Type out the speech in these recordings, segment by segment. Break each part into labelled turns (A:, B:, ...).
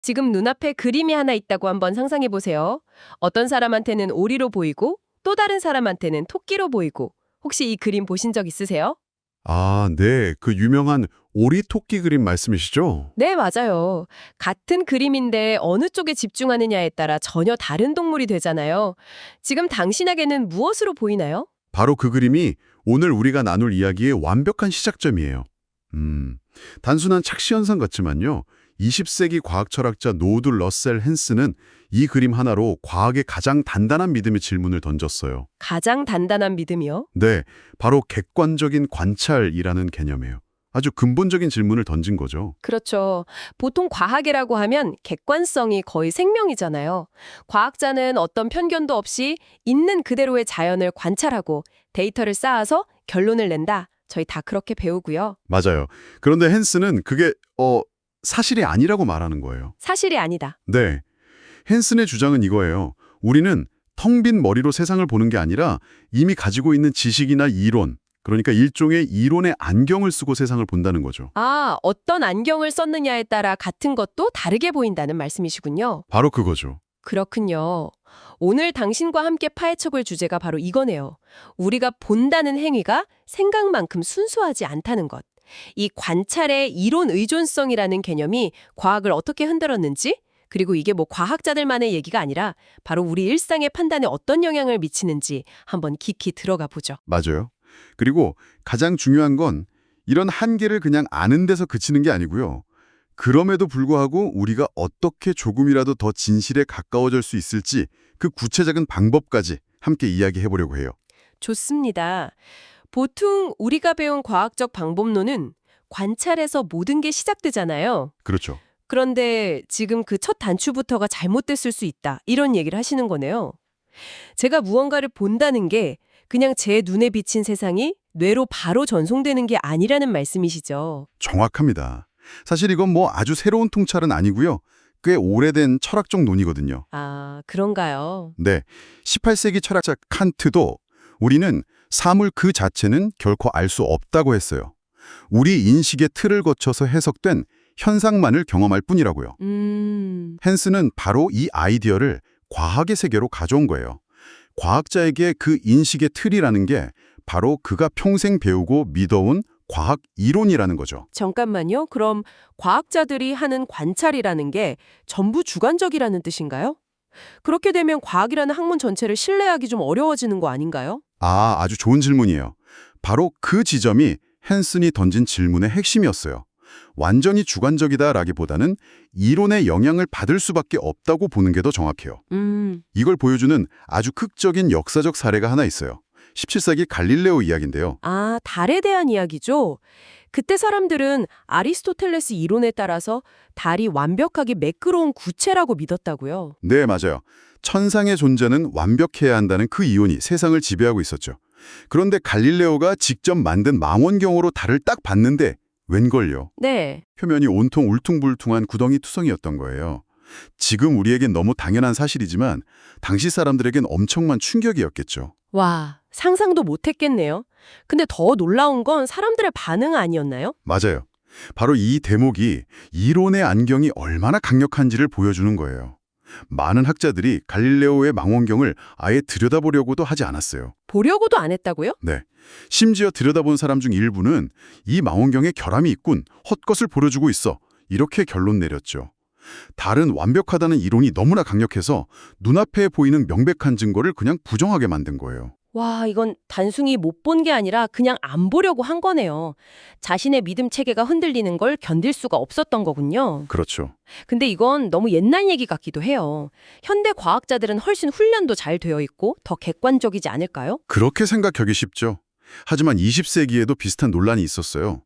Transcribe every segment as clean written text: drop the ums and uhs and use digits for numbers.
A: 지금 눈앞에 그림이 하나 있다고 한번 상상해 보세요. 어떤 사람한테는 오리로 보이고 또 다른 사람한테는 토끼로 보이고 혹시 이 그림 보신 적 있으세요?
B: 아, 네. 그 유명한 오리 토끼 그림 말씀이시죠?
A: 네, 맞아요. 같은 그림인데 어느 쪽에 집중하느냐에 따라 전혀 다른 동물이 되잖아요. 지금 당신에게는 무엇으로 보이나요?
B: 바로 그 그림이 오늘 우리가 나눌 이야기의 완벽한 시작점이에요. 단순한 착시 현상 같지만요. 20세기 과학 철학자 노드 러셀 헨스는 이 그림 하나로 과학의 가장 단단한 믿음의 질문을 던졌어요.
A: 가장 단단한 믿음이요?
B: 네, 바로 객관적인 관찰이라는 개념이에요. 아주 근본적인 질문을 던진 거죠.
A: 그렇죠. 보통 과학이라고 하면 객관성이 거의 생명이잖아요. 과학자는 어떤 편견도 없이 있는 그대로의 자연을 관찰하고 데이터를 쌓아서 결론을 낸다. 저희 다 그렇게 배우고요.
B: 맞아요. 그런데 헨스는 그게 사실이 아니라고 말하는 거예요.
A: 사실이 아니다.
B: 네. 헨슨의 주장은 이거예요. 우리는 텅 빈 머리로 세상을 보는 게 아니라 이미 가지고 있는 지식이나 이론, 그러니까 일종의 이론의 안경을 쓰고 세상을 본다는 거죠.
A: 아, 어떤 안경을 썼느냐에 따라 같은 것도 다르게 보인다는 말씀이시군요.
B: 바로 그거죠.
A: 그렇군요. 오늘 당신과 함께 파헤쳐볼 주제가 바로 이거네요. 우리가 본다는 행위가 생각만큼 순수하지 않다는 것. 이 관찰의 이론 의존성이라는 개념이 과학을 어떻게 흔들었는지, 그리고 이게 뭐 과학자들만의 얘기가 아니라 바로 우리 일상의 판단에 어떤 영향을 미치는지 한번 깊이 들어가 보죠.
B: 맞아요. 그리고 가장 중요한 건 이런 한계를 그냥 아는 데서 그치는 게 아니고요. 그럼에도 불구하고 우리가 어떻게 조금이라도 더 진실에 가까워질 수 있을지 그 구체적인 방법까지 함께 이야기해 보려고 해요.
A: 좋습니다. 보통 우리가 배운 과학적 방법론은 관찰에서 모든 게 시작되잖아요.
B: 그렇죠.
A: 그런데 지금 그 첫 단추부터가 잘못됐을 수 있다. 이런 얘기를 하시는 거네요. 제가 무언가를 본다는 게 그냥 제 눈에 비친 세상이 뇌로 바로 전송되는 게 아니라는 말씀이시죠.
B: 정확합니다. 사실 이건 뭐 아주 새로운 통찰은 아니고요. 꽤 오래된 철학적 논의거든요.
A: 아, 그런가요?
B: 네, 18세기 철학자 칸트도 우리는 사물 그 자체는 결코 알 수 없다고 했어요. 우리 인식의 틀을 거쳐서 해석된 현상만을 경험할 뿐이라고요. 헨스는 바로 이 아이디어를 과학의 세계로 가져온 거예요. 과학자에게 그 인식의 틀이라는 게 바로 그가 평생 배우고 믿어온 과학 이론이라는 거죠.
A: 잠깐만요. 그럼 과학자들이 하는 관찰이라는 게 전부 주관적이라는 뜻인가요? 그렇게 되면 과학이라는 학문 전체를 신뢰하기 좀 어려워지는 거 아닌가요?
B: 아, 아주 좋은 질문이에요. 바로 그 지점이 헨슨이 던진 질문의 핵심이었어요. 완전히 주관적이다라기보다는 이론의 영향을 받을 수밖에 없다고 보는 게 더 정확해요. 이걸 보여주는 아주 극적인 역사적 사례가 하나 있어요. 17세기 갈릴레오 이야기인데요.
A: 아, 달에 대한 이야기죠? 그때 사람들은 아리스토텔레스 이론에 따라서 달이 완벽하게 매끄러운 구체라고 믿었다고요.
B: 네, 맞아요. 천상의 존재는 완벽해야 한다는 그 이론이 세상을 지배하고 있었죠. 그런데 갈릴레오가 직접 만든 망원경으로 달을 딱 봤는데 웬걸요?
A: 네.
B: 표면이 온통 울퉁불퉁한 구덩이 투성이었던 거예요. 지금 우리에겐 너무 당연한 사실이지만 당시 사람들에겐 엄청난 충격이었겠죠.
A: 와, 상상도 못했겠네요. 근데 더 놀라운 건 사람들의 반응 아니었나요?
B: 맞아요. 바로 이 대목이 이론의 안경이 얼마나 강력한지를 보여주는 거예요. 많은 학자들이 갈릴레오의 망원경을 아예 들여다보려고도 하지 않았어요.
A: 보려고도 안 했다고요?
B: 네. 심지어 들여다본 사람 중 일부는 이 망원경에 결함이 있군, 헛것을 보여주고 있어. 이렇게 결론 내렸죠. 달은 완벽하다는 이론이 너무나 강력해서 눈앞에 보이는 명백한 증거를 그냥 부정하게 만든 거예요.
A: 와, 이건 단순히 못 본 게 아니라 그냥 안 보려고 한 거네요. 자신의 믿음 체계가 흔들리는 걸 견딜 수가 없었던 거군요.
B: 그렇죠.
A: 근데 이건 너무 옛날 얘기 같기도 해요. 현대 과학자들은 훨씬 훈련도 잘 되어 있고 더 객관적이지 않을까요?
B: 그렇게 생각하기 쉽죠. 하지만 20세기에도 비슷한 논란이 있었어요.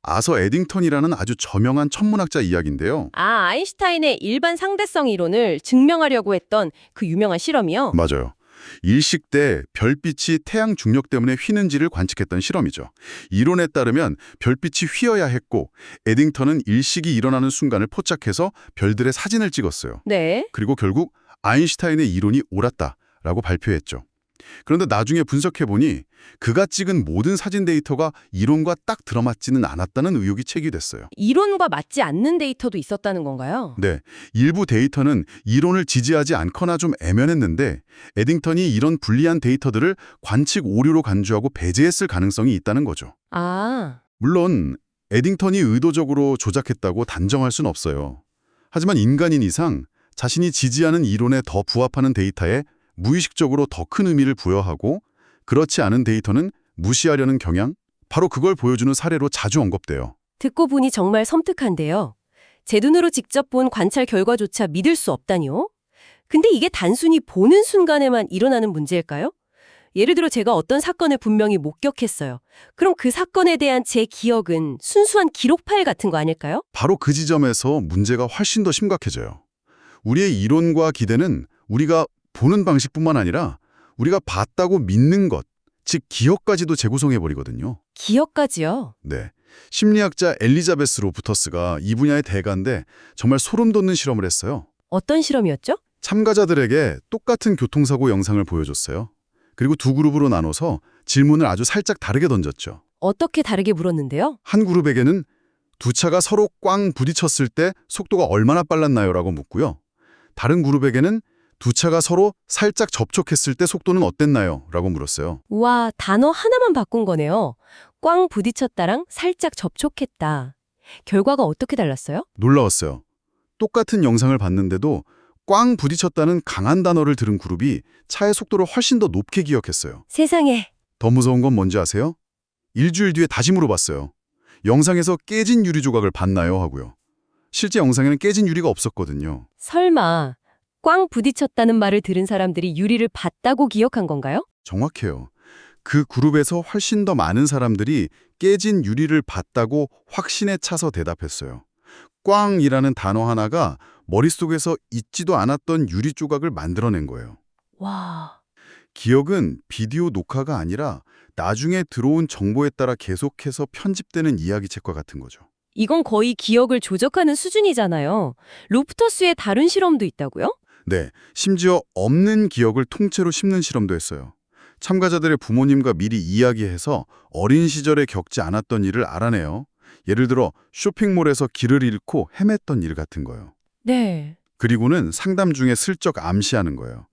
B: 아서 에딩턴이라는 아주 저명한 천문학자 이야기인데요.
A: 아, 아인슈타인의 일반 상대성 이론을 증명하려고 했던 그 유명한 실험이요?
B: 맞아요. 일식 때 별빛이 태양 중력 때문에 휘는지를 관측했던 실험이죠. 이론에 따르면 별빛이 휘어야 했고 에딩턴은 일식이 일어나는 순간을 포착해서 별들의 사진을 찍었어요.
A: 네.
B: 그리고 결국 아인슈타인의 이론이 옳았다라고 발표했죠. 그런데 나중에 분석해보니 그가 찍은 모든 사진 데이터가 이론과 딱 들어맞지는 않았다는 의혹이 제기됐어요.
A: 이론과 맞지 않는 데이터도 있었다는 건가요?
B: 네, 일부 데이터는 이론을 지지하지 않거나 좀 애매했는데 에딩턴이 이런 불리한 데이터들을 관측 오류로 간주하고 배제했을 가능성이 있다는 거죠.
A: 아,
B: 물론 에딩턴이 의도적으로 조작했다고 단정할 순 없어요. 하지만 인간인 이상 자신이 지지하는 이론에 더 부합하는 데이터에 무의식적으로 더 큰 의미를 부여하고 그렇지 않은 데이터는 무시하려는 경향? 바로 그걸 보여주는 사례로 자주 언급돼요.
A: 듣고 보니 정말 섬뜩한데요. 제 눈으로 직접 본 관찰 결과조차 믿을 수 없다니요? 근데 이게 단순히 보는 순간에만 일어나는 문제일까요? 예를 들어 제가 어떤 사건을 분명히 목격했어요. 그럼 그 사건에 대한 제 기억은 순수한 기록 파일 같은 거 아닐까요?
B: 바로 그 지점에서 문제가 훨씬 더 심각해져요. 우리의 이론과 기대는 우리가 보는 방식뿐만 아니라 우리가 봤다고 믿는 것, 즉 기억까지도 재구성해버리거든요.
A: 기억까지요?
B: 네. 심리학자 엘리자베스 로프터스가 이 분야의 대가인데 정말 소름 돋는 실험을 했어요.
A: 어떤 실험이었죠?
B: 참가자들에게 똑같은 교통사고 영상을 보여줬어요. 그리고 두 그룹으로 나눠서 질문을 아주 살짝 다르게 던졌죠.
A: 어떻게 다르게 물었는데요?
B: 한 그룹에게는 두 차가 서로 꽝 부딪혔을 때 속도가 얼마나 빨랐나요? 라고 묻고요. 다른 그룹에게는 두 차가 서로 살짝 접촉했을 때 속도는 어땠나요? 라고 물었어요.
A: 와, 단어 하나만 바꾼 거네요. 꽝 부딪혔다랑 살짝 접촉했다. 결과가 어떻게 달랐어요?
B: 놀라웠어요. 똑같은 영상을 봤는데도 꽝 부딪혔다는 강한 단어를 들은 그룹이 차의 속도를 훨씬 더 높게 기억했어요.
A: 세상에.
B: 더 무서운 건 뭔지 아세요? 일주일 뒤에 다시 물어봤어요. 영상에서 깨진 유리 조각을 봤나요? 하고요. 실제 영상에는 깨진 유리가 없었거든요.
A: 설마 꽝 부딪혔다는 말을 들은 사람들이 유리를 봤다고 기억한 건가요?
B: 정확해요. 그 그룹에서 훨씬 더 많은 사람들이 깨진 유리를 봤다고 확신에 차서 대답했어요. 꽝이라는 단어 하나가 머릿속에서 잊지도 않았던 유리 조각을 만들어낸 거예요.
A: 와,
B: 기억은 비디오 녹화가 아니라 나중에 들어온 정보에 따라 계속해서 편집되는 이야기책과 같은 거죠.
A: 이건 거의 기억을 조작하는 수준이잖아요. 로프터스의 다른 실험도 있다고요?
B: 네, 심지어 없는 기억을 통째로 심는 실험도 했어요. 참가자들의 부모님과 미리 이야기해서 어린 시절에 겪지 않았던 일을 알아내요. 예를 들어 쇼핑몰에서 길을 잃고 헤맸던 일 같은 거요.
A: 네.
B: 그리고는 상담 중에 슬쩍 암시하는 거예요.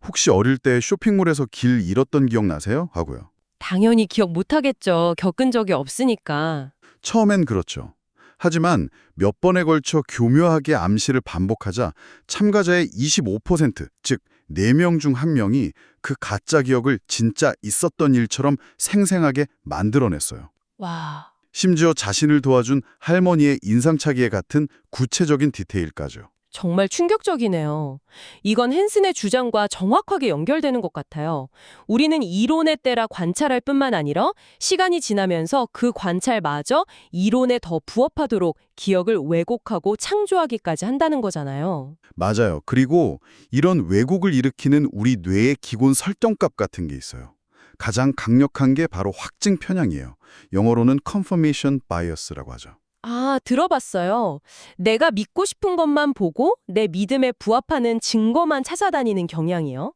B: 혹시 어릴 때 쇼핑몰에서 길 잃었던 기억 나세요? 하고요.
A: 당연히 기억 못하겠죠. 겪은 적이 없으니까.
B: 처음엔 그렇죠. 하지만 몇 번에 걸쳐 교묘하게 암시를 반복하자 참가자의 25%, 즉 4명 중 1명이 그 가짜 기억을 진짜 있었던 일처럼 생생하게 만들어냈어요.
A: 와,
B: 심지어 자신을 도와준 할머니의 인상착의에 같은 구체적인 디테일까지요.
A: 정말 충격적이네요. 이건 헨슨의 주장과 정확하게 연결되는 것 같아요. 우리는 이론에 따라 관찰할 뿐만 아니라 시간이 지나면서 그 관찰마저 이론에 더 부합하도록 기억을 왜곡하고 창조하기까지 한다는 거잖아요.
B: 맞아요. 그리고 이런 왜곡을 일으키는 우리 뇌의 기본 설정값 같은 게 있어요. 가장 강력한 게 바로 확증 편향이에요. 영어로는 confirmation bias라고 하죠.
A: 아, 들어봤어요. 내가 믿고 싶은 것만 보고 내 믿음에 부합하는 증거만 찾아다니는 경향이요.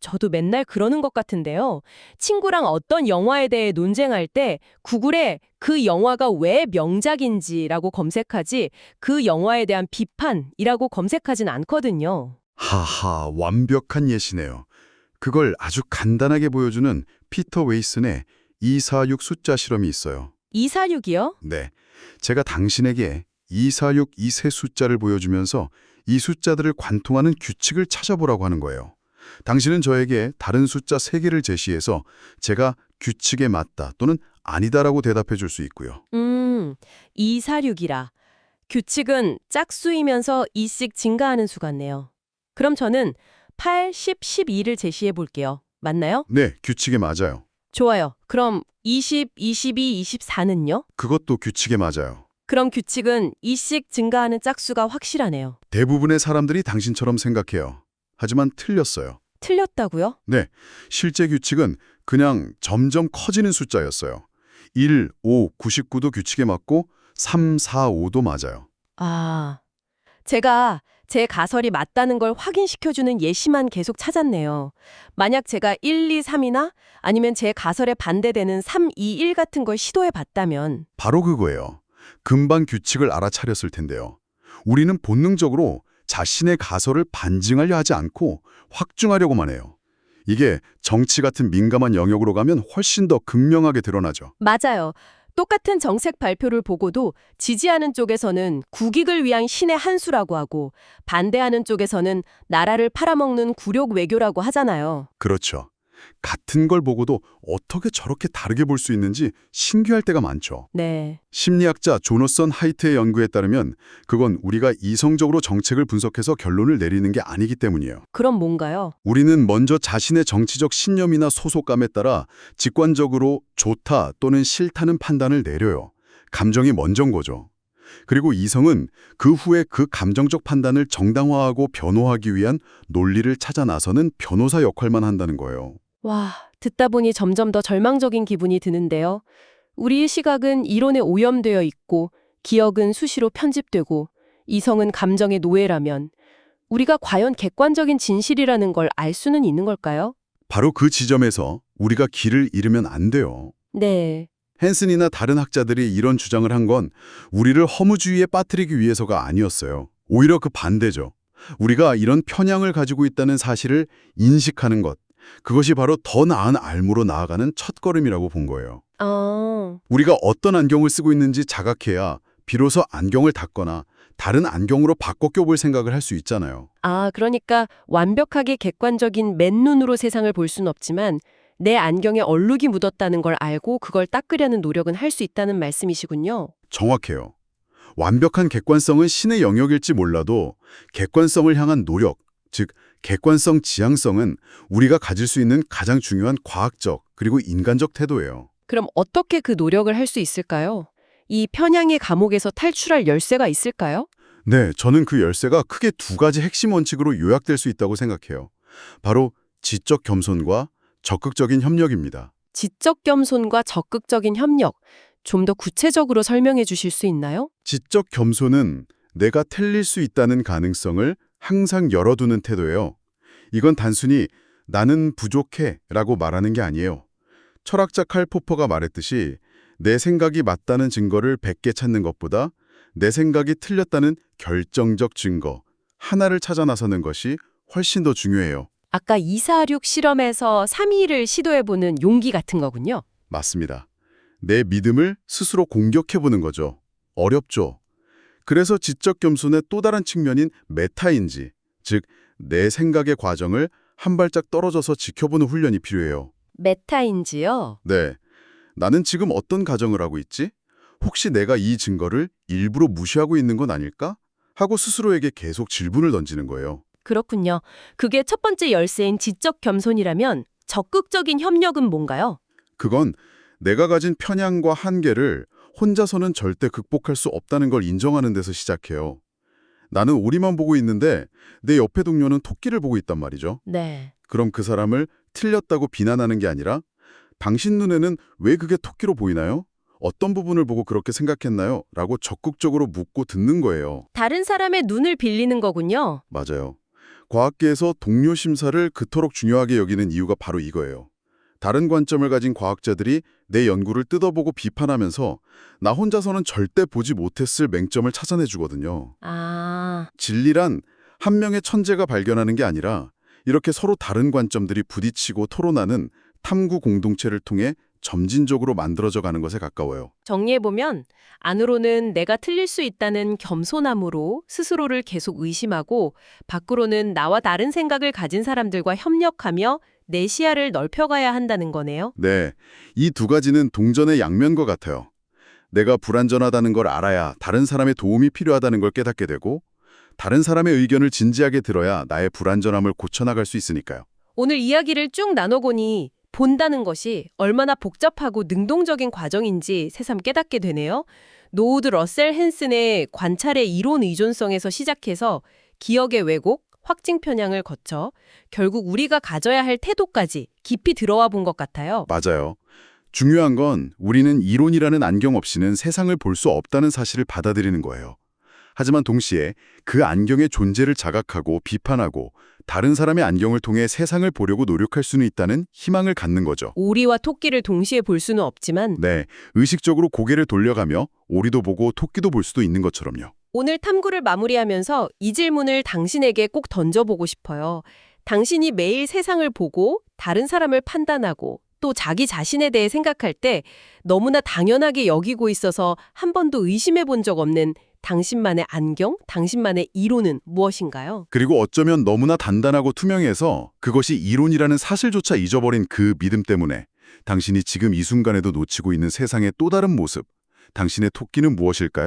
A: 저도 맨날 그러는 것 같은데요. 친구랑 어떤 영화에 대해 논쟁할 때 구글에 그 영화가 왜 명작인지라고 검색하지 그 영화에 대한 비판이라고 검색하진 않거든요.
B: 하하, 완벽한 예시네요. 그걸 아주 간단하게 보여주는 피터 웨이슨의 246 숫자 실험이 있어요.
A: 246이요?
B: 네, 제가 당신에게 246 이 세 숫자를 보여주면서 이 숫자들을 관통하는 규칙을 찾아보라고 하는 거예요. 당신은 저에게 다른 숫자 3개를 제시해서 제가 규칙에 맞다 또는 아니다라고 대답해 줄 수 있고요.
A: 246이라. 규칙은 짝수이면서 2씩 증가하는 수 같네요. 그럼 저는 8, 10, 12를 제시해 볼게요. 맞나요?
B: 네, 규칙에 맞아요.
A: 좋아요. 그럼 20, 22, 24는요?
B: 그것도 규칙에 맞아요.
A: 그럼 규칙은 2씩 증가하는 짝수가 확실하네요.
B: 대부분의 사람들이 당신처럼 생각해요. 하지만 틀렸어요.
A: 틀렸다고요?
B: 네, 실제 규칙은 그냥 점점 커지는 숫자였어요. 1, 5, 99도 규칙에 맞고 3, 4, 5도 맞아요.
A: 아, 제가 제 가설이 맞다는 걸 확인시켜주는 예시만 계속 찾았네요. 만약 제가 1, 2, 3이나 아니면 제 가설에 반대되는 3, 2, 1 같은 걸 시도해 봤다면
B: 바로 그거예요. 금방 규칙을 알아차렸을 텐데요. 우리는 본능적으로 자신의 가설을 반증하려 하지 않고 확증하려고만 해요. 이게 정치 같은 민감한 영역으로 가면 훨씬 더 극명하게 드러나죠.
A: 맞아요. 똑같은 정책 발표를 보고도 지지하는 쪽에서는 국익을 위한 신의 한 수라고 하고 반대하는 쪽에서는 나라를 팔아먹는 굴욕 외교라고 하잖아요.
B: 그렇죠. 같은 걸 보고도 어떻게 저렇게 다르게 볼 수 있는지 신기할 때가 많죠.
A: 네.
B: 심리학자 조너선 하이트의 연구에 따르면 그건 우리가 이성적으로 정책을 분석해서 결론을 내리는 게 아니기 때문이에요.
A: 그럼 뭔가요?
B: 우리는 먼저 자신의 정치적 신념이나 소속감에 따라 직관적으로 좋다 또는 싫다는 판단을 내려요. 감정이 먼저인 거죠. 그리고 이성은 그 후에 그 감정적 판단을 정당화하고 변호하기 위한 논리를 찾아 나서는 변호사 역할만 한다는 거예요.
A: 와, 듣다 보니 점점 더 절망적인 기분이 드는데요. 우리의 시각은 이론에 오염되어 있고 기억은 수시로 편집되고 이성은 감정의 노예라면 우리가 과연 객관적인 진실이라는 걸 알 수는 있는 걸까요?
B: 바로 그 지점에서 우리가 길을 잃으면 안 돼요.
A: 네.
B: 헨슨이나 다른 학자들이 이런 주장을 한 건 우리를 허무주의에 빠뜨리기 위해서가 아니었어요. 오히려 그 반대죠. 우리가 이런 편향을 가지고 있다는 사실을 인식하는 것, 그것이 바로 더 나은 알무로 나아가는 첫걸음이라고 본 거예요. 우리가 어떤 안경을 쓰고 있는지 자각해야 비로소 안경을 닦거나 다른 안경으로 바꿔 껴볼 생각을 할 수 있잖아요.
A: 그러니까 완벽하게 객관적인 맨눈으로 세상을 볼 수는 없지만 내 안경에 얼룩이 묻었다는 걸 알고 그걸 닦으려는 노력은 할 수 있다는 말씀이시군요.
B: 정확해요. 완벽한 객관성은 신의 영역일지 몰라도 객관성을 향한 노력, 즉 객관성 지향성은 우리가 가질 수 있는 가장 중요한 과학적 그리고 인간적 태도예요.
A: 그럼 어떻게 그 노력을 할 수 있을까요? 이 편향의 감옥에서 탈출할 열쇠가 있을까요?
B: 네, 저는 그 열쇠가 크게 두 가지 핵심 원칙으로 요약될 수 있다고 생각해요. 바로 지적 겸손과 적극적인 협력입니다.
A: 지적 겸손과 적극적인 협력. 좀 더 구체적으로 설명해 주실 수 있나요?
B: 지적 겸손은 내가 틀릴 수 있다는 가능성을 항상 열어두는 태도예요. 이건 단순히 나는 부족해 라고 말하는 게 아니에요. 철학자 칼 포퍼가 말했듯이 내 생각이 맞다는 증거를 100개 찾는 것보다 내 생각이 틀렸다는 결정적 증거 하나를 찾아 나서는 것이 훨씬 더 중요해요.
A: 아까 246 실험에서 3위를 시도해보는 용기 같은 거군요.
B: 맞습니다. 내 믿음을 스스로 공격해보는 거죠. 어렵죠. 그래서 지적 겸손의 또 다른 측면인 메타인지, 즉 내 생각의 과정을 한 발짝 떨어져서 지켜보는 훈련이 필요해요.
A: 메타인지요?
B: 네. 나는 지금 어떤 가정을 하고 있지? 혹시 내가 이 증거를 일부러 무시하고 있는 건 아닐까? 하고 스스로에게 계속 질문을 던지는 거예요.
A: 그렇군요. 그게 첫 번째 열쇠인 지적 겸손이라면 적극적인 협력은 뭔가요?
B: 그건 내가 가진 편향과 한계를 혼자서는 절대 극복할 수 없다는 걸 인정하는 데서 시작해요. 나는 오리만 보고 있는데 내 옆에 동료는 토끼를 보고 있단 말이죠.
A: 네.
B: 그럼 그 사람을 틀렸다고 비난하는 게 아니라 당신 눈에는 왜 그게 토끼로 보이나요? 어떤 부분을 보고 그렇게 생각했나요? 라고 적극적으로 묻고 듣는 거예요.
A: 다른 사람의 눈을 빌리는 거군요.
B: 맞아요. 과학계에서 동료 심사를 그토록 중요하게 여기는 이유가 바로 이거예요. 다른 관점을 가진 과학자들이 내 연구를 뜯어보고 비판하면서 나 혼자서는 절대 보지 못했을 맹점을 찾아내 주거든요. 진리란 한 명의 천재가 발견하는 게 아니라 이렇게 서로 다른 관점들이 부딪히고 토론하는 탐구 공동체를 통해 점진적으로 만들어져 가는 것에 가까워요.
A: 정리해보면 안으로는 내가 틀릴 수 있다는 겸손함으로 스스로를 계속 의심하고 밖으로는 나와 다른 생각을 가진 사람들과 협력하며 내 시야를 넓혀가야 한다는 거네요.
B: 네, 이 두 가지는 동전의 양면과 같아요. 내가 불완전하다는 걸 알아야 다른 사람의 도움이 필요하다는 걸 깨닫게 되고 다른 사람의 의견을 진지하게 들어야 나의 불완전함을 고쳐나갈 수 있으니까요.
A: 오늘 이야기를 쭉 나눠보니 본다는 것이 얼마나 복잡하고 능동적인 과정인지 새삼 깨닫게 되네요. 노우드 러셀 헨슨의 관찰의 이론 의존성에서 시작해서 기억의 왜곡, 확증 편향을 거쳐 결국 우리가 가져야 할 태도까지 깊이 들어와 본 것 같아요.
B: 맞아요. 중요한 건 우리는 이론이라는 안경 없이는 세상을 볼 수 없다는 사실을 받아들이는 거예요. 하지만 동시에 그 안경의 존재를 자각하고 비판하고 다른 사람의 안경을 통해 세상을 보려고 노력할 수는 있다는 희망을 갖는 거죠.
A: 오리와 토끼를 동시에 볼 수는 없지만
B: 네, 의식적으로 고개를 돌려가며 오리도 보고 토끼도 볼 수도 있는 것처럼요.
A: 오늘 탐구를 마무리하면서 이 질문을 당신에게 꼭 던져보고 싶어요. 당신이 매일 세상을 보고 다른 사람을 판단하고 또 자기 자신에 대해 생각할 때 너무나 당연하게 여기고 있어서 한 번도 의심해 본 적 없는 당신만의 안경, 당신만의 이론은 무엇인가요?
B: 그리고 어쩌면 너무나 단단하고 투명해서 그것이 이론이라는 사실조차 잊어버린 그 믿음 때문에 당신이 지금 이 순간에도 놓치고 있는 세상의 또 다른 모습, 당신의 토끼는 무엇일까요?